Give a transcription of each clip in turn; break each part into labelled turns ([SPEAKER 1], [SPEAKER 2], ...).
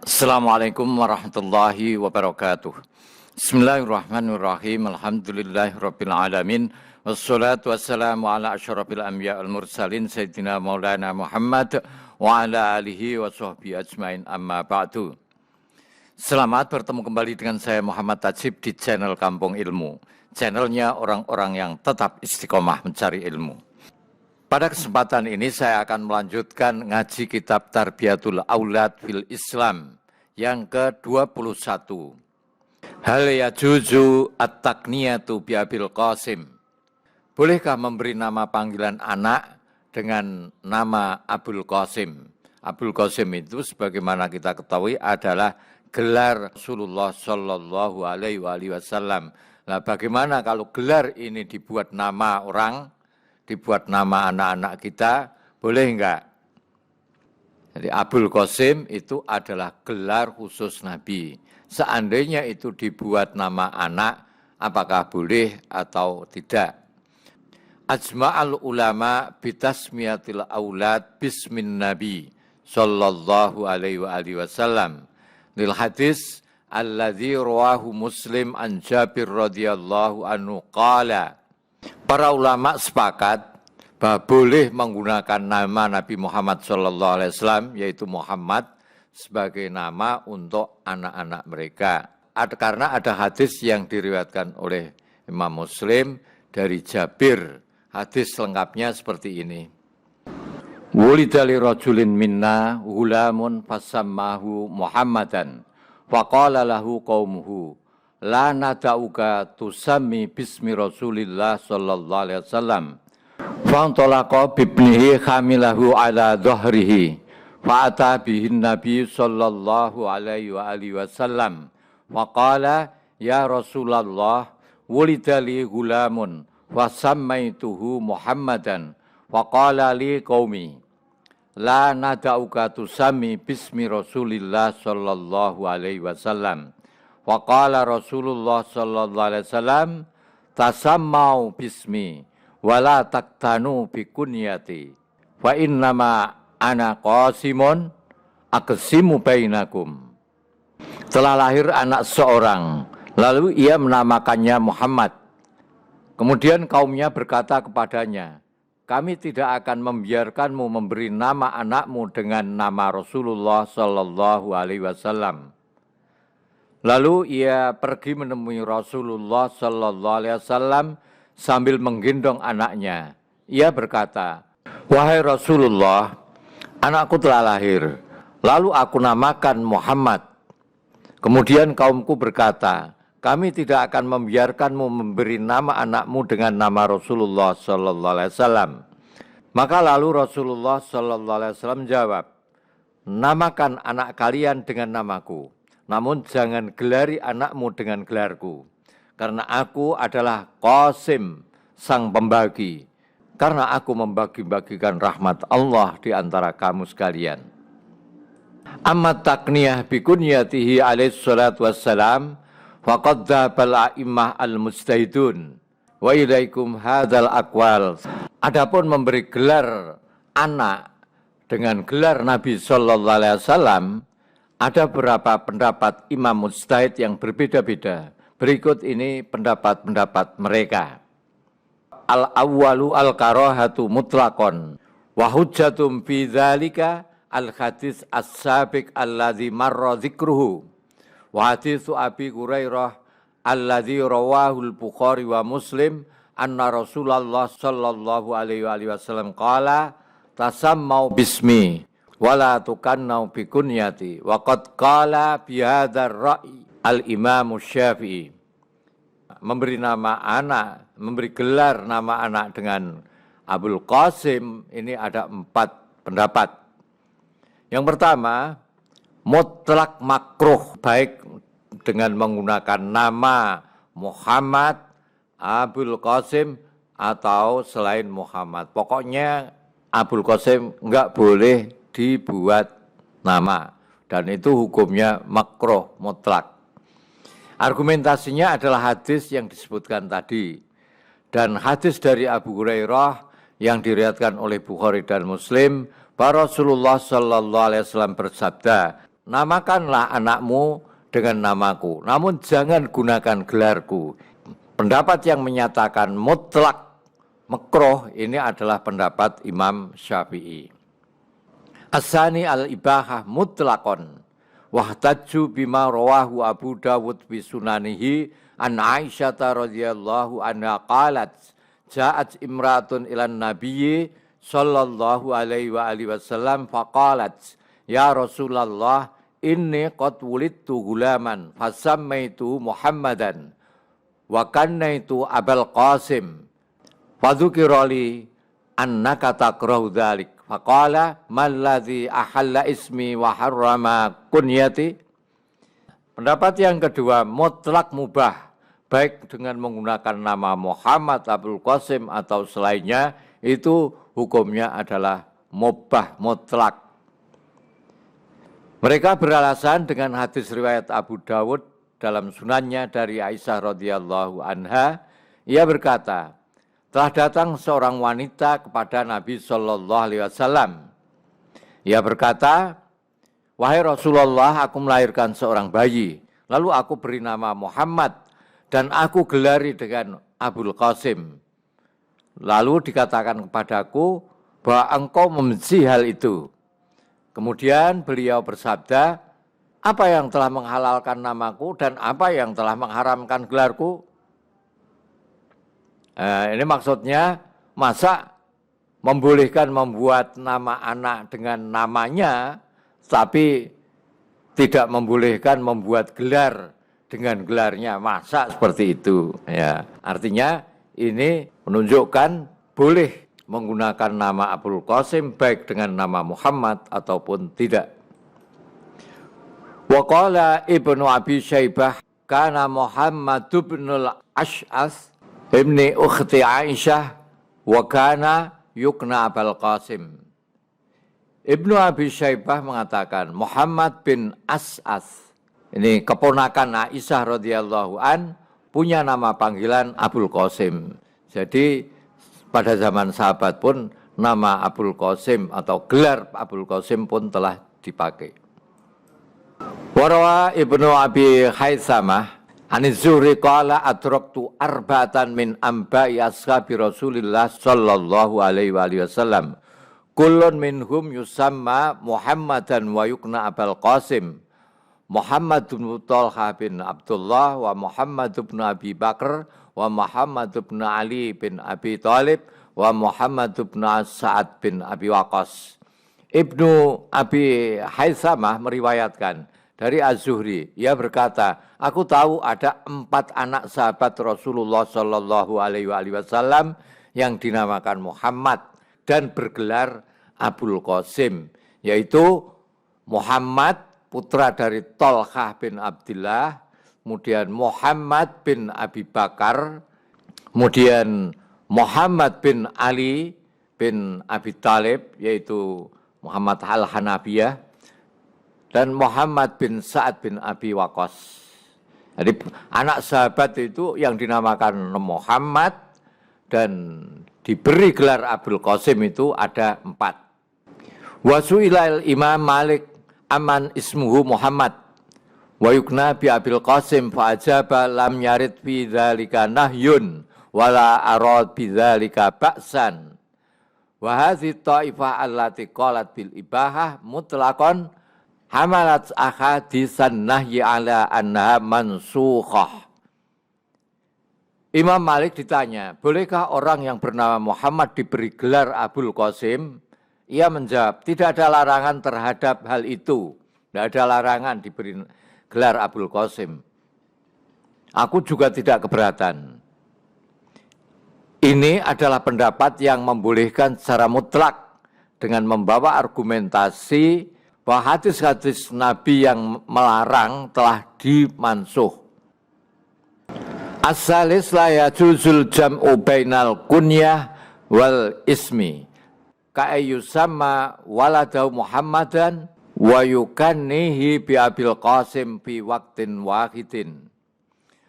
[SPEAKER 1] Assalamualaikum warahmatullahi wabarakatuh. Bismillahirrahmanirrahim. Alhamdulillahirabbil alamin. Wassalatu wassalamu ala asyrafil anbiya wal mursalin sayyidina Maulana Muhammad wa ala alihi wa sahbihi ajmain, amma ba'du. Selamat bertemu kembali dengan saya Muhammad Tajib di channel Kampung Ilmu. Channelnya orang-orang yang tetap istiqomah mencari ilmu. Pada kesempatan ini saya akan melanjutkan ngaji kitab Tarbiyatul Aulad fil Islam yang ke-21. Hal yajuzu at-takniyatu bi Abil Qasim. Bolehkah memberi nama panggilan anak dengan nama Abul Qasim? Abul Qasim itu sebagaimana kita ketahui adalah gelar Rasulullah Shallallahu Alaihi Wasallam. Nah, bagaimana kalau gelar ini dibuat nama orang? Dibuat nama anak-anak kita, boleh enggak? Jadi Abul Qasim itu adalah gelar khusus Nabi. Seandainya itu dibuat nama anak, apakah boleh atau tidak? Ajma'al ulama bitasmiyatil aulad bismin Nabi sallallahu alaihi wasallam. Lil hadis alladzi rawahu Muslim an Jabir radhiyallahu anhu qala. Para ulama sepakat bahwa boleh menggunakan nama Nabi Muhammad SAW, yaitu Muhammad, sebagai nama untuk anak-anak mereka. Karena ada hadis yang diriwayatkan oleh Imam Muslim dari Jabir. Hadis lengkapnya seperti ini. Wulida li rajulin minna hulamun fasammahu Muhammadan faqala lahu qaumuhu la nada'uka tusammi bismi Rasulillah sallallahu alaihi wasallam. Fantalaqa bibnihi khamilahu ala dhahrihi. Fa'ata bihin Nabi sallallahu alaihi wasallam. Faqala ya Rasulullah wulida li gulamun wa sammaituhu Muhammadan. Faqala li qaumi la nada'uka tusammi bismi Rasulillah sallallahu alaihi wasallam. Wa qala Rasulullah sallallahu alaihi wasallam tasammau bismi wala taktanu bikunyati fa innama ana qasimun aqsimu bainakum. Telah lahir anak seorang, lalu ia menamakannya Muhammad. Kemudian kaumnya berkata kepadanya, kami tidak akan membiarkanmu memberi nama anakmu dengan nama Rasulullah sallallahu alaihi wasallam. Lalu ia pergi menemui Rasulullah sallallahu alaihi wasallam sambil menggendong anaknya. Ia berkata, wahai Rasulullah, anakku telah lahir. Lalu aku namakan Muhammad. Kemudian kaumku berkata, kami tidak akan membiarkanmu memberi nama anakmu dengan nama Rasulullah sallallahu alaihi wasallam. Maka lalu Rasulullah sallallahu alaihi wasallam menjawab, namakan anak kalian dengan namaku. Namun jangan gelari anakmu dengan gelarku. Karena aku adalah Qasim, sang pembagi. Karena aku membagi-bagikan rahmat Allah di antara kamu sekalian. Amma takniyah bikunyatihi alaihi salatu wassalam. Faqad dzabal a'immah al-mujtahidun. Wa ilaikum hadzal aqwal. Adapun memberi gelar anak dengan gelar Nabi sallallahu alaihi wasallam, ada beberapa pendapat imam mujtahid yang berbeda-beda. Berikut ini pendapat-pendapat mereka. Al-awwalu al-karahatu mutlaqan wa hujjatum fi dzalika al-hadis as-sabiq alladzi marra dzikruhu wa haditsu Abi Hurairah alladzi rawahu al-Bukhari wa Muslim anna Rasulullah sallallahu alaihi wasallam qala tasammau bismi wala tukannau bikunyati wa qad qala bi hadzal ra'i al-Imam Syafi'i. Memberi nama anak, memberi gelar nama anak dengan Abul Qasim ini ada 4 pendapat. Yang pertama, mutlak makruh, baik dengan menggunakan nama Muhammad, Abul Qasim atau selain Muhammad. Pokoknya Abul Qasim enggak boleh dibuat nama, dan itu hukumnya makruh mutlak. Argumentasinya adalah hadis yang disebutkan tadi, dan hadis dari Abu Hurairah yang diriwayatkan oleh Bukhari dan Muslim, bahwa Rasulullah sallallahu alaihi wasallam bersabda, namakanlah anakmu dengan namaku, namun jangan gunakan gelarku. Pendapat yang menyatakan mutlak makruh ini adalah pendapat Imam Syafi'i. Asani al-ibahah mutlaqon wahtajju bima rawahu Abu Dawud bi sunanihi an Aisyah radhiyallahu anha qalat ja'at imratun ilan nabiyyi sallallahu alaihi wa alihi wasallam faqalat ya Rasulullah inni qad wulidtu gulaman fasammaitu Muhammadan wa kannaitu Abul Qasim fadzukira li annaka takrahu dzalik faqala malladzi ahalla ismi wa harrama kunyati. Pendapat yang kedua, mutlak mubah baik dengan menggunakan nama Muhammad, Abul Qasim atau selainnya, itu hukumnya adalah mubah mutlak. Mereka beralasan dengan hadis riwayat Abu Dawud dalam sunannya dari Aisyah radhiyallahu anha. Ia berkata, telah datang seorang wanita kepada Nabi sallallahu alaihi wasallam. Ia berkata, wahai Rasulullah, aku melahirkan seorang bayi, lalu aku beri nama Muhammad dan aku gelari dengan Abul Qasim. Lalu dikatakan kepadaku bahwa engkau membenci hal itu. Kemudian beliau bersabda, apa yang telah menghalalkan namaku dan apa yang telah mengharamkan gelarku? Ini maksudnya, masa membolehkan membuat nama anak dengan namanya, tapi tidak membolehkan membuat gelar dengan gelarnya, masa seperti itu? Ya, artinya ini menunjukkan boleh menggunakan nama Abul Qasim baik dengan nama Muhammad ataupun tidak. Wa qala Ibnu Abi Syaibah kana Muhammad ibnul Ash'as ibni ukhti Aisyah wa kana yukna Abul Qasim. Ibnu Abi Syaibah mengatakan Muhammad bin As'as, ini keponakan Aisyah radhiyallahu an, punya nama panggilan Abul Qasim. Jadi pada zaman sahabat pun nama Abul Qasim atau gelar Abul Qasim pun telah dipakai. Warawa Ibnu Abi Haitsamah An-Zuhri qala adraktu arba'atan min amba'i ashabi Rasulillah sallallahu alaihi wasallam. Kullun minhum yusamma Muhammadan wa yukna Abul Qasim. Muhammad bin Talha bin Abdullah wa Muhammad bin Abi Bakar wa Muhammad bin Ali bin Abi Thalib wa Muhammad bin Sa'ad bin Abi Waqqas. Ibnu Abi Haitsamah meriwayatkan dari Az-Zuhri, ia berkata, aku tahu ada 4 anak sahabat Rasulullah sallallahu alaihi wasallam yang dinamakan Muhammad dan bergelar Abul Qasim, yaitu Muhammad putra dari Talhah bin Abdillah, kemudian Muhammad bin Abi Bakar, kemudian Muhammad bin Ali bin Abi Thalib, yaitu Muhammad al-Hanafiyah, dan Muhammad bin Sa'ad bin Abi Waqqas. Jadi anak sahabat itu yang dinamakan Muhammad dan diberi gelar Abul Qasim itu ada 4. Wasu'ilal Imam Malik aman ismuhu Muhammad wa yukna bi Abil Qasim fa ajaba lam yarid fi dzalika nahyun wala arad bi dzalika ba'san wa hadhihi ta'ifah allati qalat bil ibahah mutlaqan hamalat ahadisan nahyi ala annaha mansukhah. Imam Malik ditanya, bolehkah orang yang bernama Muhammad diberi gelar Abul Qasim? Ia menjawab, tidak ada larangan terhadap hal itu. Tidak ada larangan diberi gelar Abul Qasim. Aku juga tidak keberatan. Ini adalah pendapat yang membolehkan secara mutlak dengan membawa argumentasi bahwa hadis-hadis Nabi yang melarang telah dimansuh. As-salis la yajuzul jam'u bainal kunyah wal ismi. Ka'ayyusamma waladahu Muhammadan wa yukannihi bi Abil Qasim fi waktin wahidin.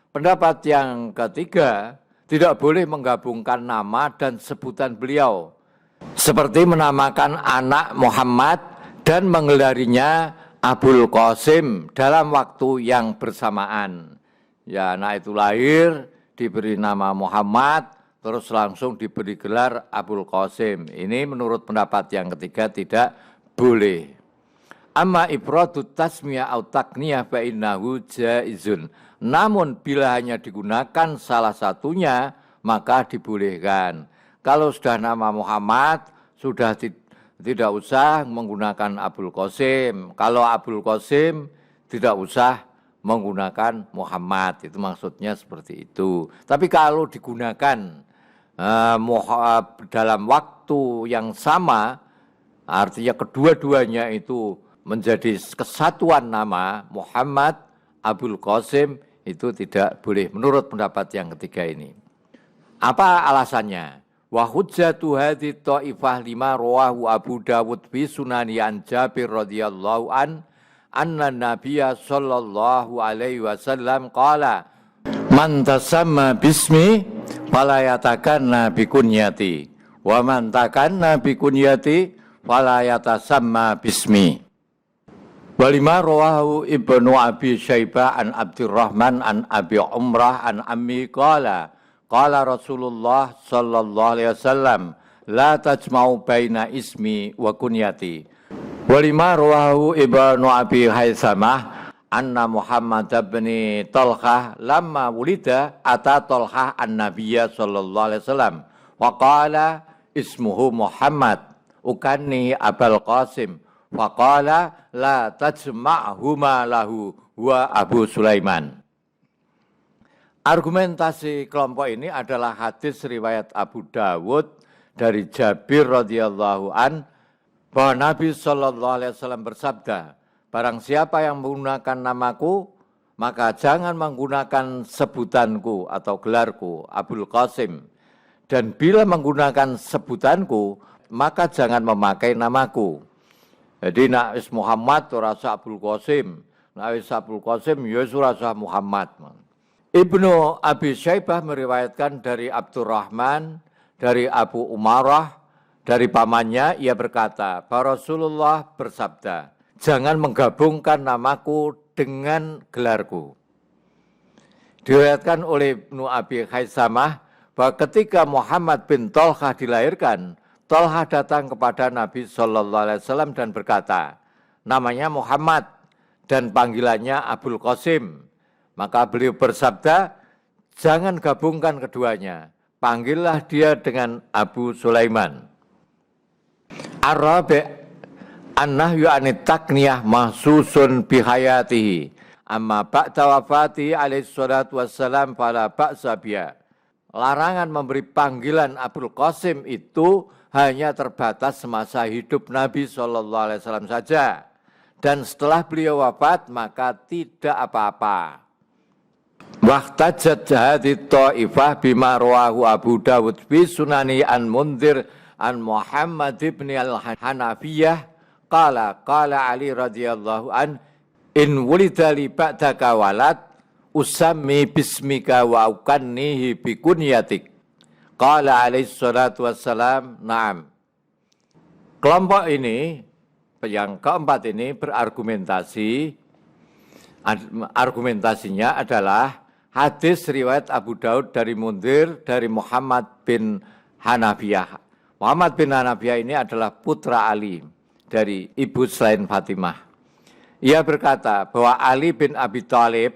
[SPEAKER 1] Pendapat yang ketiga, tidak boleh menggabungkan nama dan sebutan beliau. Seperti menamakan anak Muhammad dan menggelarinya Abul Qasim dalam waktu yang bersamaan. Ya, anak itu lahir, diberi nama Muhammad, terus langsung diberi gelar Abul Qasim. Ini menurut pendapat yang ketiga tidak boleh. Amma ifradut tasmiyah au takniyah fa innahu jaizun. Namun bila hanya digunakan salah satunya, maka dibolehkan. Kalau sudah nama Muhammad, sudah tidak usah menggunakan Abul Qasim. Kalau Abul Qasim, tidak usah menggunakan Muhammad. Itu maksudnya seperti itu. Tapi kalau digunakan dalam waktu yang sama, artinya kedua-duanya itu menjadi kesatuan nama Muhammad, Abul Qasim, itu tidak boleh menurut pendapat yang ketiga ini. Apa alasannya? Wa hujjatu hadhi ta'ifah lima rawahu Abu Dawud fi sunani an Jabir radhiyallahu anna nabiyya sallallahu alaihi wasallam qala man tasamma bismi fala yatakanna bi kunyati wa man takanna bi kunyati fala yatasamma bismi. Walima rawahu Ibnu Abi Syaibah an Abdurrahman an Abi Umrah an Ammi qala Rasulullah sallallahu alaihi wasallam la tajma'u baina ismi wa kunyati. Walima rawahu Ibnu Abi Haysamah anna Muhammad bin Talhah lamma wulida ata Talhah an-nabiyya sallallahu alaihi wasallam wa qala ismuhu Muhammad ukanni Abul Qasim wa qala la tajma'huma lahu wa Abu Sulaiman. Argumentasi kelompok ini adalah hadis riwayat Abu Dawud dari Jabir radhiyallahu an bahwa Nabi sallallahu alaihi wasallam bersabda, barang siapa yang menggunakan namaku, maka jangan menggunakan sebutanku atau gelarku Abul Qasim. Dan bila menggunakan sebutanku, maka jangan memakai namaku. Jadi nak is Muhammad rasa Abul Qasim, nak is Abul Qasim ya rasa Muhammad. Ibnu Abi Syaibah meriwayatkan dari Abdurrahman, dari Abu Umarah, dari pamannya, ia berkata, bahwa Rasulullah bersabda, jangan menggabungkan namaku dengan gelarku. Diriwayatkan oleh Ibnu Abi Haysamah, bahwa ketika Muhammad bin Talhah dilahirkan, Talhah datang kepada Nabi SAW dan berkata, namanya Muhammad dan panggilannya Abul Qasim. Maka beliau bersabda, jangan gabungkan keduanya, panggillah dia dengan Abu Sulaiman. Ar-rabi' an-nahyu anit takniyah mahsusun bihayatihi, amma ba'da wafati alaihi salatu wassalam fala ba'sa biha. Larangan memberi panggilan Abul Qasim itu hanya terbatas semasa hidup Nabi SAW saja. Dan setelah beliau wafat, maka tidak apa-apa. Wahtajat hadhihi ta'ifah bima rawahu Abu Dawud fi sunani an Mundhir an Muhammad ibn al-Hanafiyah qala Ali radhiyallahu an in wulida li ba'daka walad usammi bismika wa ukannihi bi kunyatik. Qala alaihi salatu wassalam na'am. Kelompok ini yang keempat ini argumentasinya adalah hadis riwayat Abu Daud dari Mundhir dari Muhammad bin Hanafiyah. Muhammad bin Hanafiyah ini adalah putra Ali dari ibu selain Fatimah. Ia berkata bahwa Ali bin Abi Thalib,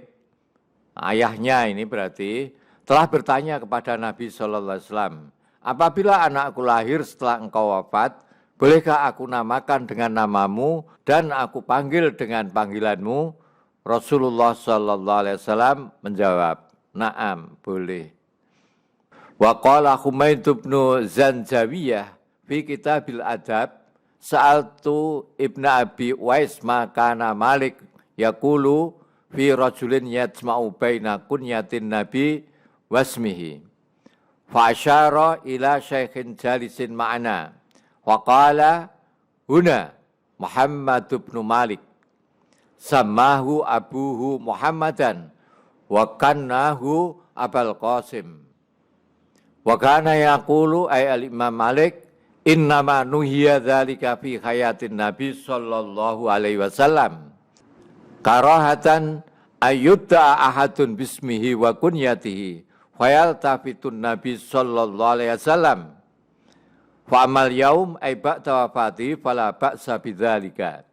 [SPEAKER 1] ayahnya ini berarti, telah bertanya kepada Nabi SAW, apabila anakku lahir setelah engkau wafat, bolehkah aku namakan dengan namamu dan aku panggil dengan panggilanmu? Rasulullah SAW menjawab, na'am, boleh. Wa qala Humaid bin Zanjawiyah fi kitabil adab, sa'altu Ibnu Abi Uwais makana Malik yaqulu fi rajulin yajma'u baina kunyatin nabi wasmihi. Fa asyara ila syaikhin jalisin ma'ana. Wa qala huna Muhammad bin Malik. Samahu abuhu Muhammadan wa kannahu Abul Qasim. Wa kana yaqulu ay al-Imam Malik innama nuhiya dzalika fi hayatin Nabi sallallahu alaihi wasallam. karahatan ayyudda ahadun bismihi wa kunyatihi fayaltafitun nabi sallallahu alaihi wasallam fa amal yaum ay ba'da wafati fala ba'sa bidzalika.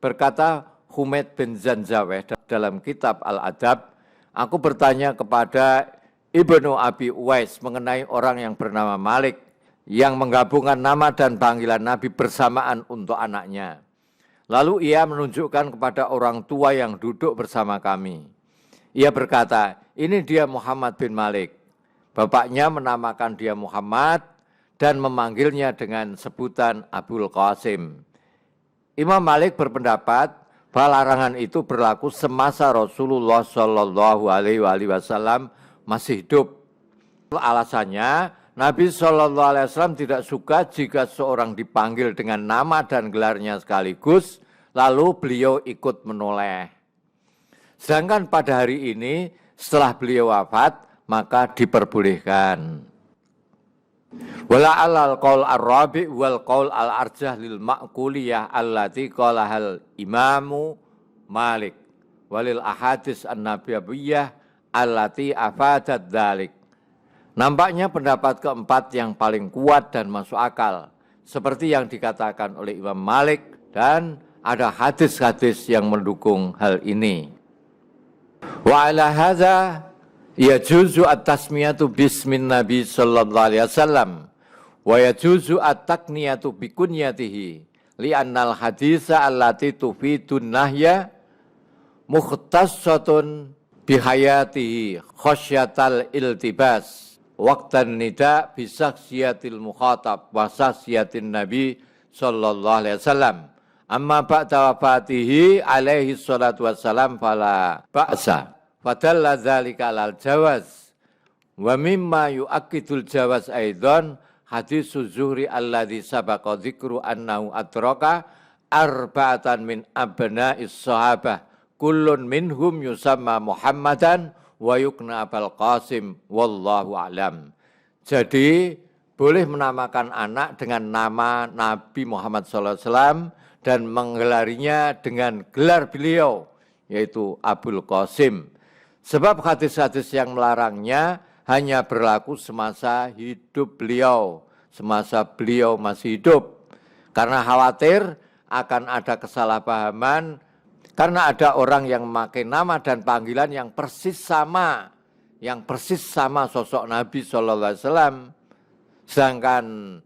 [SPEAKER 1] Berkata Humaid bin Zanzaweh dalam kitab Al-Adab, aku bertanya kepada Ibnu Abi Uwais mengenai orang yang bernama Malik yang menggabungkan nama dan panggilan Nabi bersamaan untuk anaknya. Lalu ia menunjukkan kepada orang tua yang duduk bersama kami. Ia berkata, ini dia Muhammad bin Malik. Bapaknya menamakan dia Muhammad dan memanggilnya dengan sebutan Abul Qasim. Imam Malik berpendapat bahwa larangan itu berlaku semasa Rasulullah Shallallahu Alaihi Wasallam masih hidup. Alasannya, Nabi Shallallahu Alaihi Wasallam tidak suka jika seorang dipanggil dengan nama dan gelarnya sekaligus, lalu beliau ikut menoleh. Sedangkan pada hari ini, setelah beliau wafat, maka diperbolehkan. Wala alal qaul ar-rabi wal qaul al-arjah lil ma'kuliyah allati qalahal imamu Malik walil ahadits an-nabawiyyah allati afadat dzalik. Nampaknya pendapat keempat yang paling kuat dan masuk akal, seperti yang dikatakan oleh Imam Malik, dan ada hadis-hadis yang mendukung hal ini. Wa ala hadza yajuzu at-tasmiyatu bismin nabi sallallahu alaihi wasallam wa yajuzu at-takniyatu bi kunyatihi li'annal haditsa allati tufidun nahya mukhtassatun bihayatihi khasyatal iltibas waqtan nida bisaksiyatil mukhatab wa saksiyatin nabi sallallahu alaihi wasallam. Amma ba'da wafatihi alaihi salatu wassalam fala ba'sa. Fadalla dzalika alal jawaz. Wa mimma yu'akkidul jawaz aidan hadisu Zuhri alladzi sabaqa dzikru annahu adraka arba'atan min abna'is sahabah kullun minhum yusamma Muhammadan wa yukna Abul Qasim wallahu a'lam. Jadi boleh menamakan anak dengan nama Nabi Muhammad SAW dan menggelarinya dengan gelar beliau, yaitu Abul Qasim. Sebab hadis-hadis yang melarangnya hanya berlaku semasa hidup beliau, semasa beliau masih hidup. Karena khawatir akan ada kesalahpahaman, karena ada orang yang memakai nama dan panggilan yang persis sama sosok Nabi SAW. Sedangkan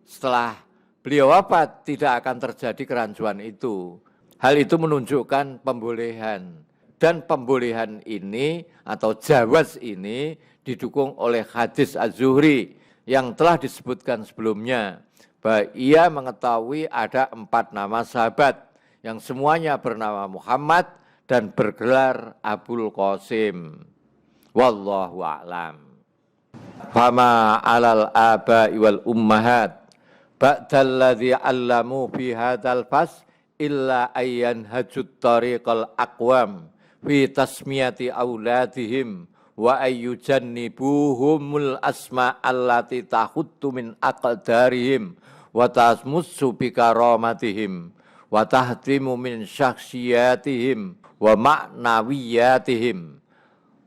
[SPEAKER 1] setelah beliau wafat tidak akan terjadi kerancuan itu. Hal itu menunjukkan pembolehan. Dan pembolehan ini atau jawaz ini didukung oleh hadis Az-Zuhri yang telah disebutkan sebelumnya. Bahwa ia mengetahui ada 4 nama sahabat yang semuanya bernama Muhammad dan bergelar Abul Qasim. Wallahu a'lam. Fama 'alal aba'i wal ummahat ba'dal ladzi 'allamu fi hadzal fas illa ayyan hajut tariqal aqwam fi tasmiyati auladihim wa ayyujannibuhumul asma allati tahuttu min aqdarihim wa tasmussu bi karamatihim wa tahtimu min syakhsiyatihim wa ma'nawiyatihim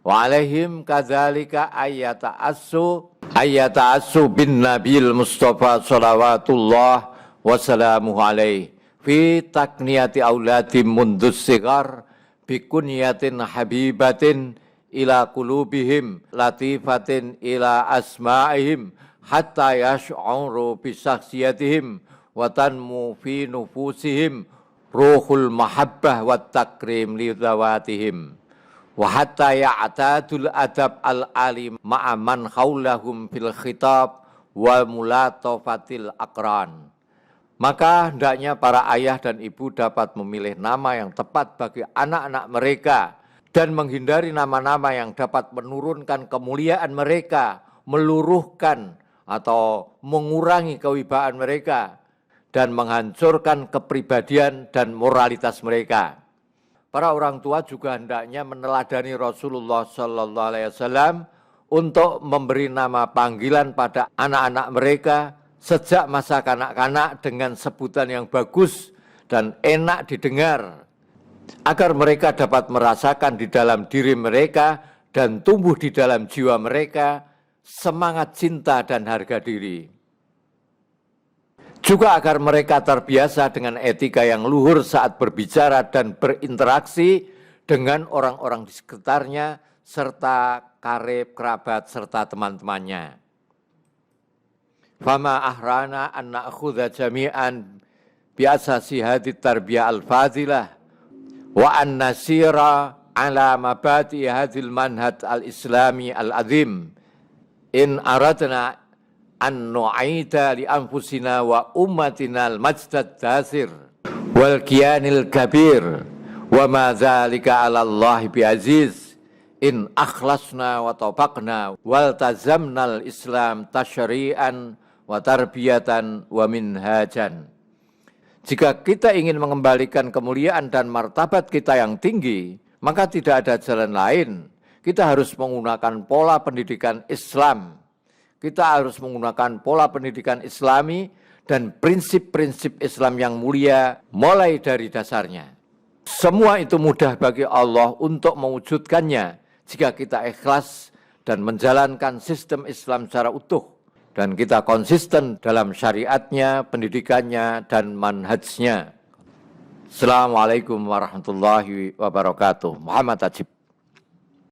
[SPEAKER 1] wa alaihim kadzalika ayata'assu bin nabil mustafa salawatullah wa salamuhu alaihi fi takniyati auladim mundus sigar bikunyatin habibatin ila qulubihim latifatin ila asma'ihim hatta yash'uru bisaksiyatihim wa tanmu fi nufusihim ruhul mahabbah wa takrim li zawatihim wa hatta ya'tadul adab al-alim ma'a man khawlahum fil khitab wa mulatafatil aqran. Maka hendaknya para ayah dan ibu dapat memilih nama yang tepat bagi anak-anak mereka dan menghindari nama-nama yang dapat menurunkan kemuliaan mereka, meluruhkan atau mengurangi kewibawaan mereka dan menghancurkan kepribadian dan moralitas mereka. Para orang tua juga hendaknya meneladani Rasulullah Sallallahu Alaihi Wasallam untuk memberi nama panggilan pada anak-anak mereka sejak masa kanak-kanak dengan sebutan yang bagus dan enak didengar. agar mereka dapat merasakan di dalam diri mereka dan tumbuh di dalam jiwa mereka semangat cinta dan harga diri. Juga agar mereka terbiasa dengan etika yang luhur saat berbicara dan berinteraksi dengan orang-orang di sekitarnya, serta karib, kerabat, serta teman-temannya. Fama ahrana an na'khudha jami'an bi'asasi hadith tarbiyah al-fadilah wa an nasira ala mabati hadhil manhaj al-islami al-azim in aradna an nu'aida li anfusina wa ummatina al-majdad dasir wal kiyanil kabir wa ma dzalika 'ala Allah bi'aziz in akhlasna wa tabaqna wal tazamnal Islam tasyri'an wa tarbiyatan wa minhajan. Jika kita ingin mengembalikan kemuliaan dan martabat kita yang tinggi, maka tidak ada jalan lain. Kita harus menggunakan pola pendidikan Islam. Kita harus menggunakan pola pendidikan Islami dan prinsip-prinsip Islam yang mulia mulai dari dasarnya. Semua itu mudah bagi Allah untuk mewujudkannya jika kita ikhlas dan menjalankan sistem Islam secara utuh. Dan kita konsisten dalam syariatnya, pendidikannya, dan manhajnya. Assalamualaikum warahmatullahi wabarakatuh. Muhammad Ajib.